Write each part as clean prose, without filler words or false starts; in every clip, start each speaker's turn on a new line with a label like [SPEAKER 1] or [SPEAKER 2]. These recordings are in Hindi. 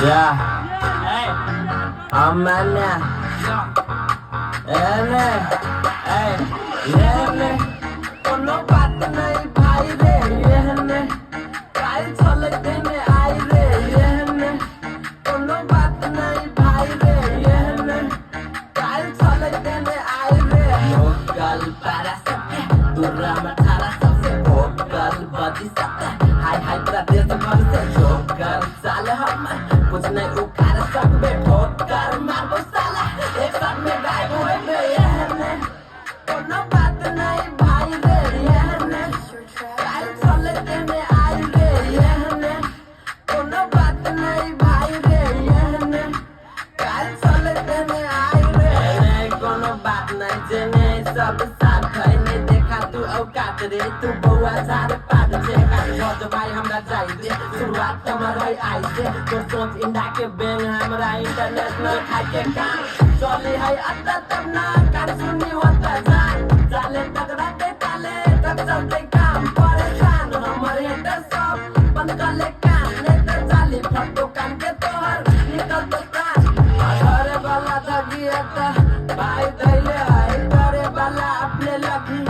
[SPEAKER 1] Yeah. Hey. Amane. Ene. Hey. Yene. कोनो बात नहीं भाई रे येने काल चले देने आई रे येने कोनो बात नहीं भाई रे येने काल चले देने आई रे लोकल para सकते दूरा मठारा सबसे भोकल बजी सकते हाय हाय प्रदेश भर से जोकर साले हम कुछ नहीं उखाड़ सकते ठोकर मारो साला एक साथ में गायब हुए रे येने कोनो बात नहीं भाई रे येने काल चले देने आई रे येने कोनो बात नहीं भाई रे येने काल चले देने आई रे येने कोनो बात नहीं जेने सब साथ है नहीं देखा तू औकात रे तू बउआ सारे पाट छे काट भोज भाई हमरा चाहिए शुरुआत हमर है आई से तो सोच इंडा के बेंग हमरा इंटरनेशनल खाए के काम चली है अत्ता तब ना कान सुनी होता जान चाले तगड़ा के ताले तब चलते काम परेशान हमर हेटर सब बंद कर ले कान नहीं तो चाली फटो कान के तोहर निकल तो कान घरे वाला धगिया ता भाई दैले है करे वाला अपने लगी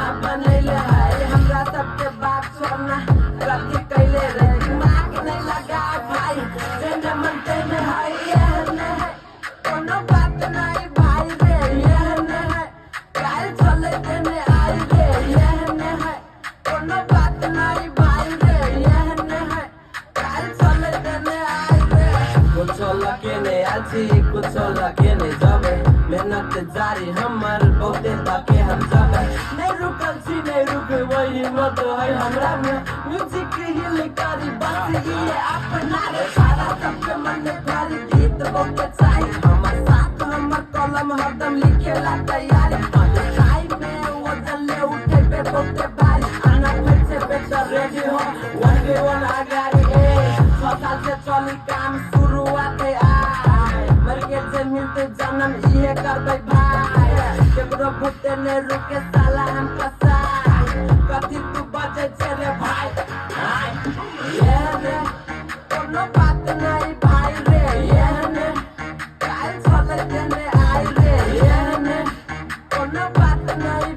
[SPEAKER 1] अपन ले है हमरा सबके बात छोड़ना गलती कैले रे दिमाग नहीं लगा भाई जेने मन तेने है येने है कोनो बात नहीं भाई रे येने है काल चले देने आई रे येने है कोनो बात नहीं भाई रे येने है काल चले देने आई रे कुछ लगे ने आजी कुछ लगे ने जावे मेहनत जारी हमर बहुते ताके हम जावे नहीं रुकल छी नहीं रुके वही मत है हमरा में म्यूजिक हिल करी बस ये अपना रे सारा सबके मन में भारी गीत बहुते चाहिए हमर साथ हमर कलम हरदम लिखेला तैयारी चाय में वजन ले उठे पे बहुते भारी आना फिर से बेटा रेडी हो वन के वन आगारी ए 6 साल से चली काम शुरुआत है मर के जे मिलते जन्म इहे करबै भाई केकरो भूते ने रुके साला हम कसाई कथी तू बजे छे रे भाई ये रे कोनो बात नहीं भाई रे येने काल चले देने आई रे येने कोनो बात नहीं